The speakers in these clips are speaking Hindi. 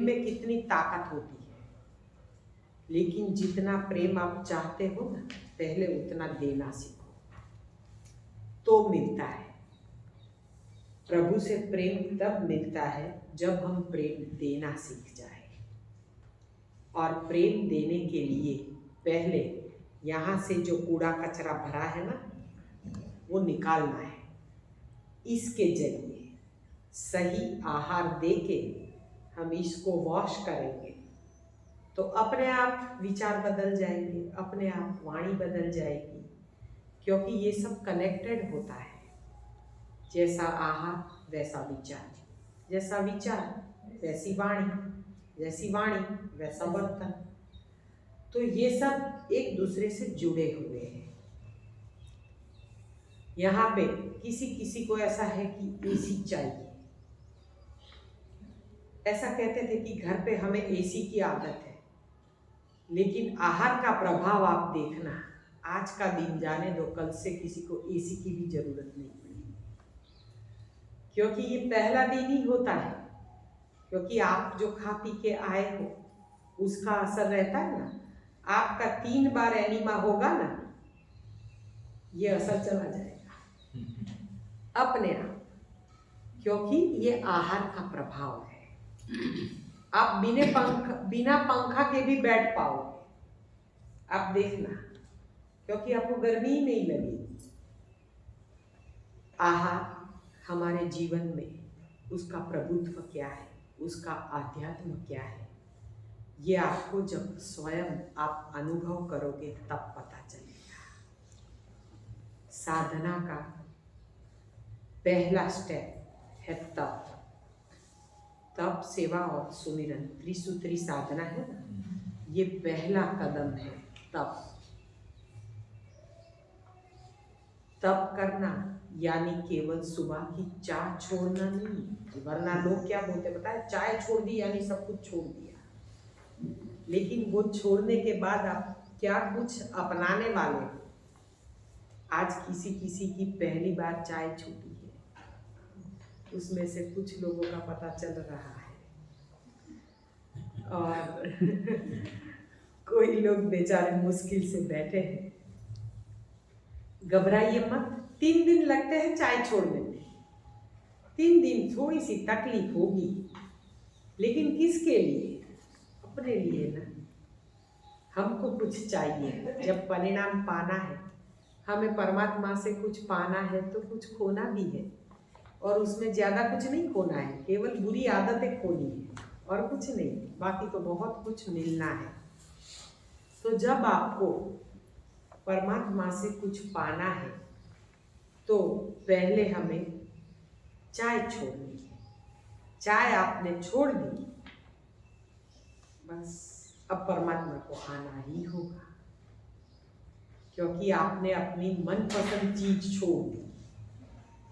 में कितनी ताकत होती है, लेकिन जितना प्रेम आप चाहते हो ना, पहले उतना देना सीखो तो मिलता है। प्रभु से प्रेम तब मिलता है जब हम प्रेम देना सीख जाए। और प्रेम देने के लिए पहले यहाँ से जो कूड़ा कचरा भरा है ना, वो निकालना है। इसके जरिए सही आहार देके हम इसको वॉश करेंगे तो अपने आप विचार बदल जाएंगे, अपने आप वाणी बदल जाएगी, क्योंकि ये सब कनेक्टेड होता है। जैसा आहार वैसा विचार, जैसा विचार वैसी वाणी, जैसी वाणी वैसा बर्तन। तो ये सब एक दूसरे से जुड़े हुए हैं। यहाँ पे किसी किसी को ऐसा है कि एसी चाहिए। ऐसा कहते थे कि घर पे हमें एसी की आदत है, लेकिन आहार का प्रभाव आप देखना, आज का दिन जाने दो, कल से किसी को एसी की भी जरूरत नहीं पड़ेगी, क्योंकि ये पहला दिन ही होता है। क्योंकि आप जो खा पी के आए हो उसका असर रहता है ना। आपका 3 बार एनीमा होगा ना, ये असर चला जाएगा अपने आप, क्योंकि ये आहार का प्रभाव है। आप बिना पंखा के भी बैठ पाओगे, आप देखना, क्योंकि आपको गर्मी ही नहीं लगेगी। आहार हमारे जीवन में उसका प्रभुत्व क्या है, उसका आध्यात्म क्या है, ये आपको जब स्वयं आप अनुभव करोगे तब पता चलेगा। साधना का पहला स्टेप है तप। तप, सेवा और सुमिरन, त्रिसूत्री साधना है ना, ये पहला कदम है तप। तप करना यानी केवल सुबह की चाय छोड़ना नहीं, वरना लोग क्या बोलते पता है, चाय छोड़ दी यानी सब कुछ छोड़ दिया। लेकिन वो छोड़ने के बाद आप क्या कुछ अपनाने वाले हो। आज किसी किसी की पहली बार चाय छूटी है, उसमें से कुछ लोगों का पता चल रहा है, और कोई लोग बेचारे मुश्किल से बैठे हैं। घबराइए मत, 3 दिन लगते हैं चाय छोड़ने में। 3 दिन थोड़ी सी तकलीफ होगी, लेकिन किसके लिए? अपने लिए ना। हमको कुछ चाहिए, जब परिणाम पाना है, हमें परमात्मा से कुछ पाना है तो कुछ खोना भी है, और उसमें ज़्यादा कुछ नहीं खोना है, केवल बुरी आदतें खोनी है और कुछ नहीं, बाकी तो बहुत कुछ मिलना है। तो जब आपको परमात्मा से कुछ पाना है तो पहले हमें चाय छोड़नी है। चाय आपने छोड़ दी, बस अब परमात्मा को आना ही होगा, क्योंकि आपने अपनी मनपसंद चीज छोड़ दी।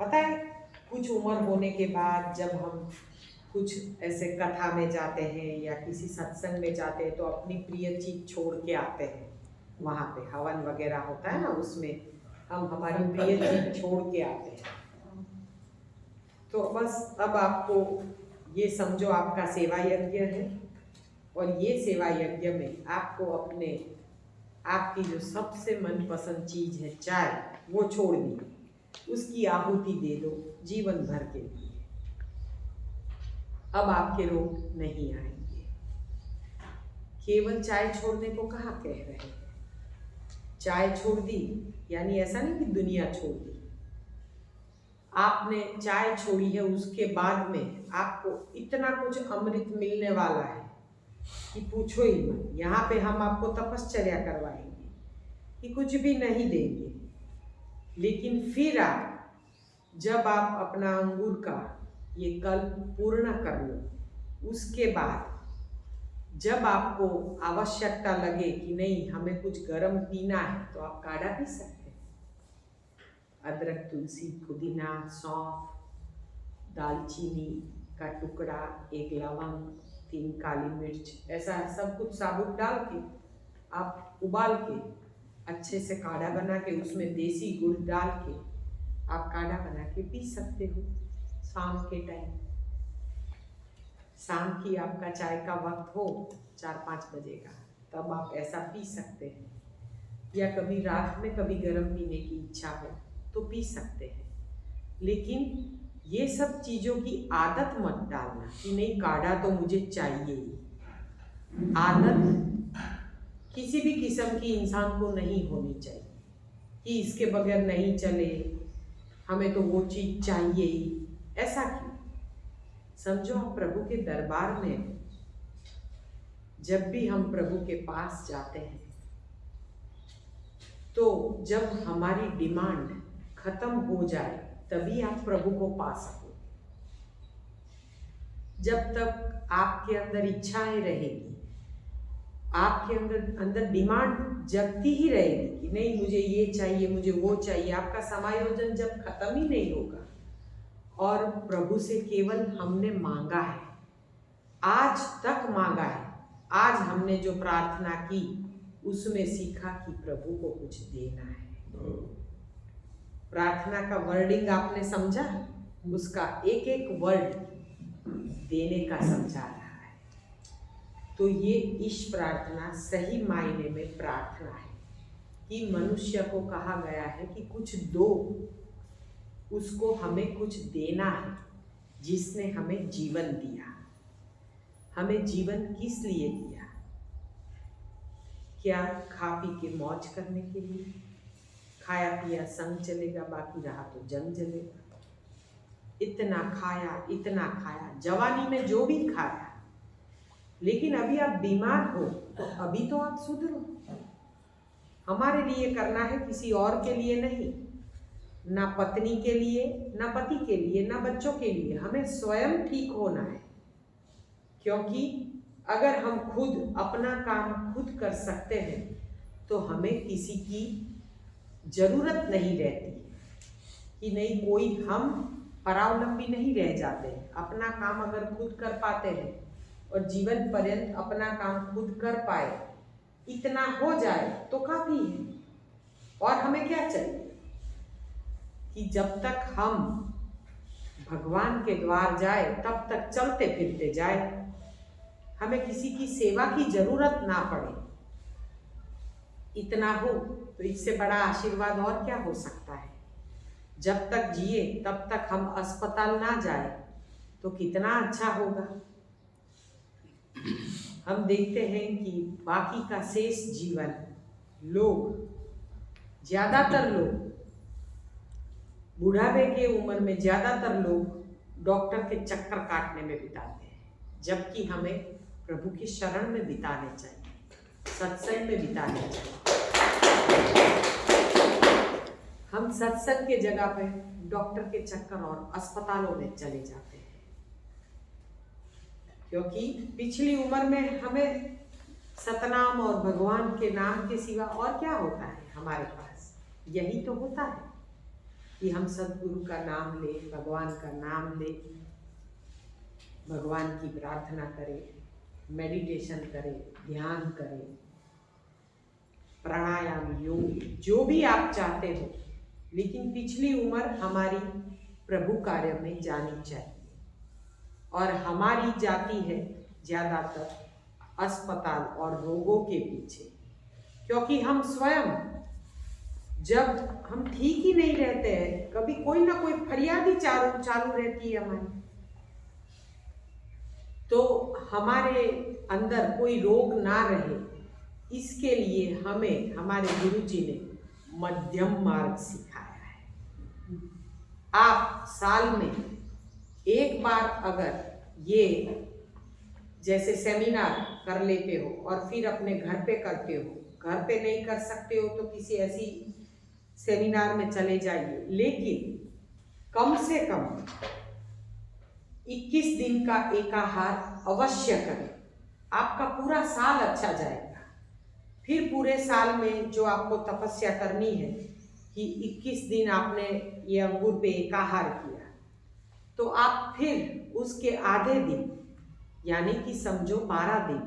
पता है, कुछ उम्र होने के बाद जब हम कुछ ऐसे कथा में जाते हैं या किसी सत्संग में जाते हैं तो अपनी प्रिय चीज छोड़ के आते हैं। वहाँ पे हवन वगैरह होता है ना, उसमें हम हमारी प्रिय चीज छोड़ के आते हैं। तो बस अब आपको ये समझो आपका सेवा यज्ञ है, और ये सेवा यज्ञ में आपको अपने आपकी जो सबसे मनपसंद चीज है चाय, वो छोड़ दी, उसकी आहुति दे दो जीवन भर के लिए। अब आपके रोग नहीं आएंगे। केवल चाय छोड़ने को कहाँ कह रहे हैं? चाय छोड़ दी यानी ऐसा नहीं कि दुनिया छोड़ दी। आपने चाय छोड़ी है, उसके बाद में आपको इतना कुछ अमृत मिलने वाला है कि पूछो ही मत। यहाँ पे हम आपको तपश्चर्या करवाएंगे कि कुछ भी नहीं देंगे, लेकिन फिर आप जब आप अपना अंगूर का ये कल्प पूर्ण कर लो, उसके बाद जब आपको आवश्यकता लगे कि नहीं हमें कुछ गर्म पीना है, तो आप काढ़ा पी सकते हैं। अदरक, तुलसी, पुदीना, सौंफ, दालचीनी का टुकड़ा, 1 लवंग, 3 काली मिर्च, ऐसा सब कुछ साबुत डाल के आप उबाल के अच्छे से काढ़ा बना के उसमें देसी गुड़ डाल के आप काढ़ा बना के पी सकते हो शाम के टाइम। शाम की आपका चाय का वक्त हो 4-5 बजे का, तब आप ऐसा पी सकते हैं, या कभी रात में कभी गर्म पीने की इच्छा हो तो पी सकते हैं। लेकिन ये सब चीज़ों की आदत मत डालना कि नहीं काढ़ा तो मुझे चाहिए ही। आदत किसी भी किस्म की इंसान को नहीं होनी चाहिए कि इसके बगैर नहीं चले, हमें तो वो चीज़ चाहिए ही। ऐसा क्यों? समझो आप प्रभु के दरबार में हो। जब भी हम प्रभु के पास जाते हैं तो जब हमारी डिमांड खत्म हो जाए तभी आप प्रभु को पा सको। जब तक आपके अंदर इच्छाएं रहेगी, आपके अंदर डिमांड जगती ही रहेगी कि नहीं मुझे ये चाहिए, मुझे वो चाहिए, आपका समायोजन जब खत्म ही नहीं होगा और प्रभु से केवल हमने मांगा है, आज तक मांगा है, आज हमने जो प्रार्थना की उसमें सीखा कि प्रभु को कुछ देना है। प्रार्थना का वर्डिंग आपने समझा, उसका एक एक वर्ड देने का समझा रहा है। तो ये ईश प्रार्थना सही मायने में प्रार्थना है कि मनुष्य को कहा गया है कि कुछ दो, उसको हमें कुछ देना है जिसने हमें जीवन दिया। हमें जीवन किस लिए दिया? क्या खा पी के मौज करने के लिए? खाया पिया संग चलेगा, बाकी रहा तो जंग जलेगा। इतना खाया, जवानी में जो भी खाया, लेकिन अभी आप बीमार हो तो अभी तो आप सुधरो। हमारे लिए करना है, किसी और के लिए नहीं, ना पत्नी के लिए, ना पति के लिए, ना बच्चों के लिए। हमें स्वयं ठीक होना है, क्योंकि अगर हम खुद अपना काम खुद कर सकते हैं तो हमें किसी की जरूरत नहीं रहती कि नहीं कोई, हम परावलंबी नहीं रह जाते। अपना काम अगर खुद कर पाते हैं और जीवन पर्यंत अपना काम खुद कर पाए, इतना हो जाए तो काफी है। और हमें क्या चाहिए कि जब तक हम भगवान के द्वार जाए तब तक चलते फिरते जाए, हमें किसी की सेवा की जरूरत ना पड़े। इतना हो तो इससे बड़ा आशीर्वाद और क्या हो सकता है। जब तक जिए तब तक हम अस्पताल ना जाए तो कितना अच्छा होगा। हम देखते हैं कि बाकी का शेष जीवन ज्यादातर लोग बुढ़ापे के उम्र में ज्यादातर लोग डॉक्टर के चक्कर काटने में बिताते हैं, जबकि हमें प्रभु की शरण में बिताने चाहिए, सत्संग में बिताने चाहिए। हम सत्संग के जगह पे डॉक्टर के चक्कर और अस्पतालों में चले जाते हैं, क्योंकि पिछली उम्र में हमें सतनाम और भगवान के नाम के सिवा और क्या होता है हमारे पास? यही तो होता है कि हम सद्गुरु का नाम ले, भगवान का नाम ले, भगवान की प्रार्थना करें, मेडिटेशन करें, ध्यान करें, प्राणायाम, योग, जो भी आप चाहते हो। लेकिन पिछली उम्र हमारी प्रभु कार्य में जानी चाहिए, और हमारी जाती है ज़्यादातर अस्पताल और रोगों के पीछे, क्योंकि हम स्वयं जब हम ठीक ही नहीं रहते हैं, कभी कोई ना कोई फरियाद ही चालू रहती है हमारी, तो हमारे अंदर कोई रोग ना रहे, इसके लिए हमें हमारे गुरुजी ने मध्यम मार्ग सिखाया है। आप साल में एक बार अगर ये जैसे सेमिनार कर लेते हो और फिर अपने घर पे करते हो, घर पे नहीं कर सकते हो तो किसी ऐसी सेमिनार में चले जाइए, लेकिन कम से कम 21 दिन का एकाहार अवश्य करें। आपका पूरा साल अच्छा जाएगा। फिर पूरे साल में जो आपको तपस्या करनी है कि 21 दिन आपने ये अंगूर पे एकाहार किया, तो आप फिर उसके आधे दिन, यानी कि समझो 12 दिन,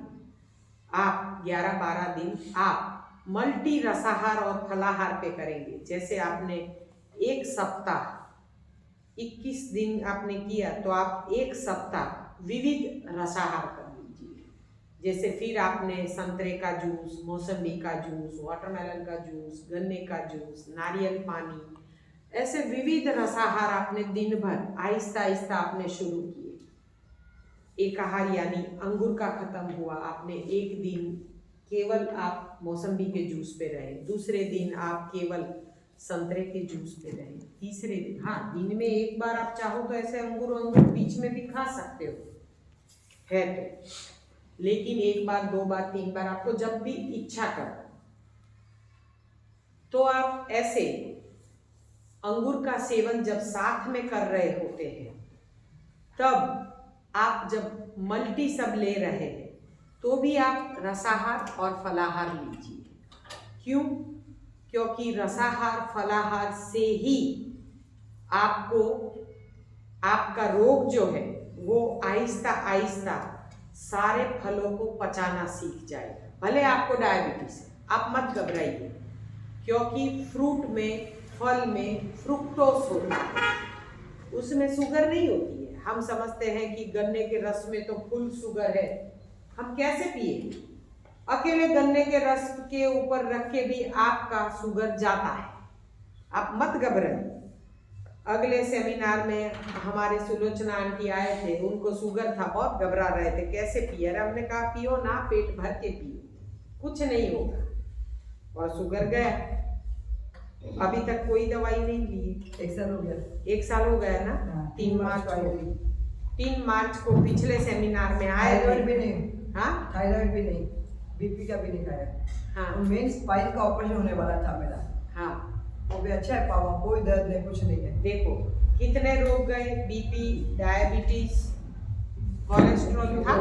आप 11-12 दिन आप मल्टी रसाहार और फलाहार पे करेंगे। जैसे आपने एक सप्ताह 21 दिन आपने किया, तो आप एक सप्ताह विविध रसाहार कर लीजिए। जैसे फिर आपने संतरे का जूस, मौसम्बी का जूस, वाटरमेलन का जूस, गन्ने का जूस, नारियल पानी, ऐसे विविध रसाहार आपने दिन भर आहिस्ता आहिस्ता आपने शुरू किए। एक आहार यानी अंगूर का खत्म हुआ, आपने एक दिन केवल आप मौसम्बी के जूस पे रहे, दूसरे दिन आप केवल संतरे के जूस पे रहे, तीसरे दिन, हाँ दिन में एक बार आप चाहो तो ऐसे अंगूर बीच में भी खा सकते हो है तो, लेकिन एक बार, दो बार, तीन बार, आपको जब भी इच्छा कर तो आप ऐसे अंगूर का सेवन जब साथ में कर रहे होते हैं, तब आप जब मल्टी सब ले रहे हैं तो भी आप रसाहार और फलाहार लीजिए। क्यों? क्योंकि रसाहार फलाहार से ही आपको आपका रोग जो है वो आहिस्ता आहिस्ता सारे फलों को पचाना सीख जाएगा। भले आपको डायबिटीज है, आप मत घबराइए, क्योंकि फ्रूट में, फल में फ्रुक्टोज होता है, उसमें शुगर नहीं होती है। हम समझते हैं कि गन्ने के रस में तो फुल शुगर है, हम कैसे पिए? अकेले गन्ने के रस के ऊपर रख के भी आपका शुगर जाता है, आप मत घबराइए। अगले सेमिनार में हमारे सुलोचना आंटी आए थे, उनको शुगर था, बहुत घबरा रहे थे कैसे पिए। अरे हमने कहा पियो ना, पेट भर के पियो, कुछ नहीं होगा, और शुगर गया। अभी तक कोई दवाई नहीं ली। 1 साल हो गया। 1 साल हो गया ना। 3 मार्च को पिछले सेमिनार में आए थे। भी नहीं, हाँ थायराइड भी नहीं, बीपी का भी नहीं खाया। हाँ, मेन स्पाइन का ऑपरेशन होने वाला था मेरा। हाँ वो भी अच्छा है, पावा, कोई दर्द नहीं, कुछ नहीं है। देखो कितने रोग गए, बीपी, डायबिटीज, कोलेस्ट्रॉल था,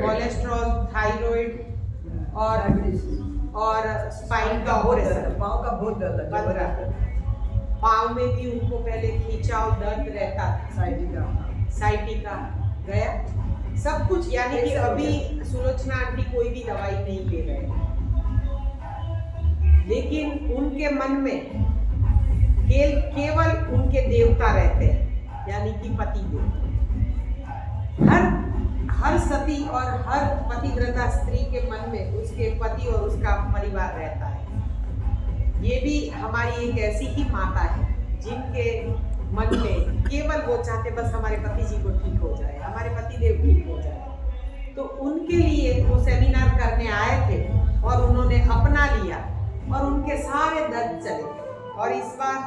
कोलेस्ट्रॉल, थायराइड और स्पाइन का ऑपरेशन, पाँव का बहुत दर्द है। 15 पाँव में भी उनको पहले खींचाव दर्द रहता था, साइटिका गया सब कुछ। यानी कि अभी सुलोचना आंटी कोई भी दवाई नहीं ले रहे हैं, लेकिन उनके मन में केवल उनके देवता रहते हैं, यानी कि पति देव। हर सती और हर पतिव्रता स्त्री के मन में उसके पति और उसका परिवार रहता है। ये भी हमारी एक ऐसी ही माता है जिनके मन में केवल वो चाहते बस हमारे पति जी को ठीक हो जाए, हमारे पति देव ठीक हो जाए। तो उनके लिए वो सेमिनार करने आए थे और उन्होंने अपना लिया और उनके सारे दर्द चले गए, और इस बार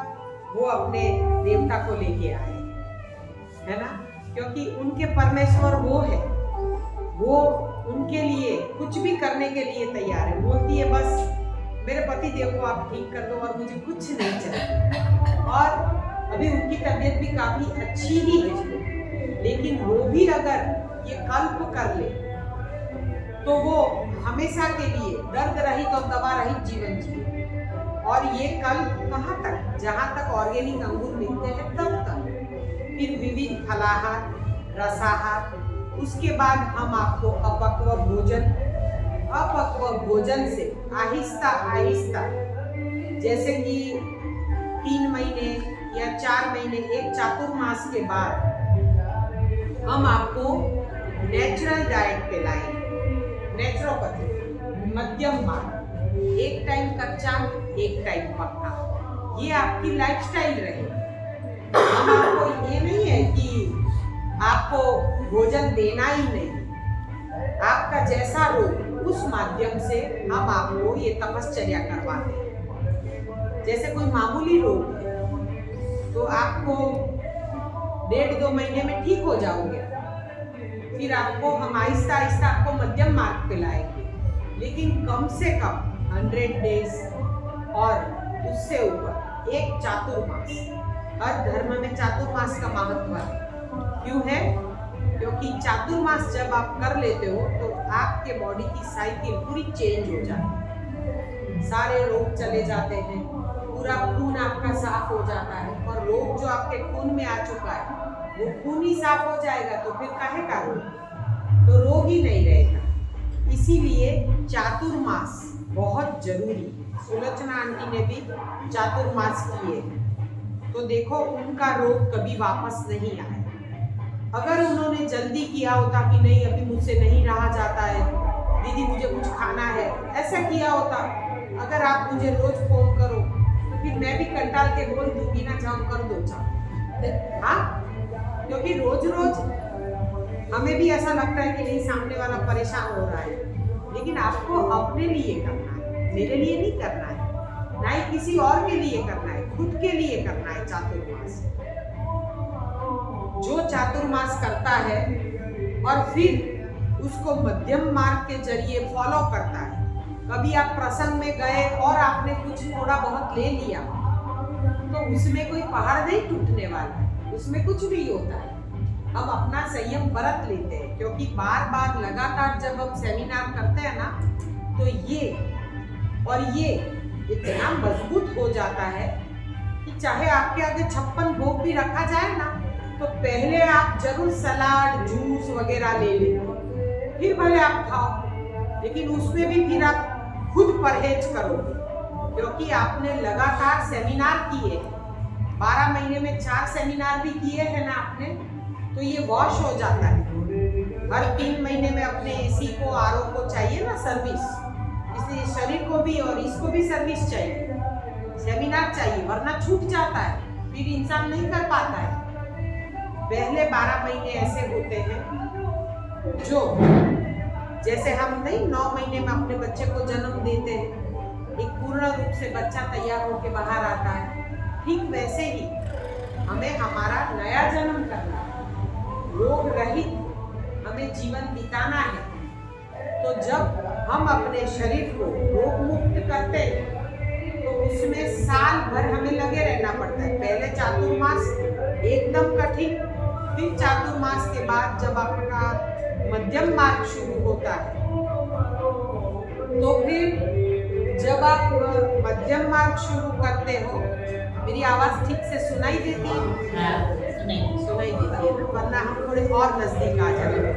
वो अपने देवता को लेके आए, है ना, क्योंकि उनके परमेश्वर वो है, वो उनके लिए कुछ भी करने के लिए तैयार है। बोलती है बस मेरे पति देव को आप ठीक कर दो और मुझे कुछ नहीं चाहिए। और अभी उनकी तबीयत भी काफी अच्छी ही है, लेकिन वो भी अगर ये कल्प कर ले तो वो हमेशा के लिए दर्द रहित और दवा रहित जीवन जिए। और ये कल्प कहाँ तक? जहाँ तक ऑर्गेनिक अंगूर मिलते हैं तब तक। फिर विविध फलाहार, रसाहार, उसके बाद हम आपको अपक्व भोजन से आहिस्ता आहिस्ता, जैसे कि 3 महीने या 4 महीने, एक चातुर्मास के बाद हम आपको नेचुरल डाइट पे लाएंगे, नेचुरोपैथी, मध्यम मार्ग, एक टाइम कच्चा, एक टाइम पक्का, ये आपकी लाइफस्टाइल रहेगी। हम आपको ये नहीं है कि आपको भोजन देना ही नहीं, आपका जैसा रोग उस माध्यम से हम आपको ये तपश्चर्या करवाते हैं। जैसे कोई मामूली रोग है तो आपको 1.5-2 महीने में ठीक हो जाओगे, फिर आपको हम आहिस्ता आहिस्ता आपको मध्यम मार्ग पे लाएंगे, लेकिन कम से कम 100 डेज और उससे ऊपर एक चातुर्मास। हर धर्म में चातुर्मास का महत्व है। क्यों है? क्योंकि चातुर्मास जब आप कर लेते हो तो आपके बॉडी की साइकिल पूरी चेंज हो जाती है, सारे रोग चले जाते हैं, पूरा खून आपका साफ हो जाता है, और रोग जो आपके खून में आ चुका है वो खून ही साफ हो जाएगा तो फिर काहे का रोग? तो रोग ही नहीं रहेगा। इसीलिए चातुर्मास बहुत जरूरी है। सुलोचना आंटी ने भी चातुर्मास किए, तो देखो उनका रोग कभी वापस नहीं आया। अगर उन्होंने जल्दी किया होता कि नहीं अभी मुझसे नहीं रहा जाता है, दीदी मुझे कुछ खाना है, ऐसा किया होता, अगर आप मुझे रोज फोन करो तो फिर मैं भी कंटाल के बोल दूंगी ना, जाओ कर दो चाहो। हाँ, क्योंकि रोज रोज हमें भी ऐसा लगता है कि नहीं सामने वाला परेशान हो रहा है, लेकिन आपको अपने लिए करना है, मेरे लिए नहीं करना है, ना ही किसी और के लिए करना है, खुद के लिए करना है चातुर्मास। जो चातुर्मास करता है और फिर उसको मध्यम मार्ग के जरिए फॉलो करता है, कभी आप प्रसंग में गए और आपने कुछ थोड़ा बहुत ले लिया तो उसमें कोई पहाड़ नहीं टूटने वाला है, उसमें कुछ नहीं होता है। हम अपना संयम बरत लेते हैं, क्योंकि बार बार लगातार जब हम सेमिनार करते हैं ना तो ये इतना मजबूत हो जाता है कि चाहे आपके आगे 56 भोग भी रखा जाए ना तो पहले आप जरूर सलाद जूस वगैरह ले लें, फिर भले आप खाओ, लेकिन उसमें भी फिर आप खुद परहेज करोगे, क्योंकि आपने लगातार सेमिनार किए, 12 महीने में 4 सेमिनार भी किए हैं ना आपने, तो ये वॉश हो जाता है। हर 3 महीने में अपने एसी को आरओ को चाहिए ना सर्विस, इसलिए शरीर को भी और इसको भी सर्विस चाहिए, सेमिनार चाहिए, वरना छूट जाता है, फिर इंसान नहीं कर पाता है। पहले 12 महीने ऐसे होते हैं जो जैसे हम नहीं 9 महीने में अपने बच्चे को जन्म देते हैं, एक पूर्ण रूप से बच्चा तैयार होकर बाहर आता है, ठीक वैसे ही हमें हमारा नया जन्म करना है, रोग रहित हमें जीवन बिताना है। तो जब हम अपने शरीर को रोग मुक्त करते हैं तो उसमें साल भर हमें लगे रहना पड़ता है। पहले चातुर्मास एकदम कठिन, फिर चातुर्मास के बाद जब आपका मध्यम मार्ग शुरू होता है तो फिर जब आप मध्यम मार्ग शुरू करते हो, मेरी आवाज ठीक से सुनाई देती है? सुनाई देती है ना, वरना हम थोड़े और नजदीक आ जाएंगे।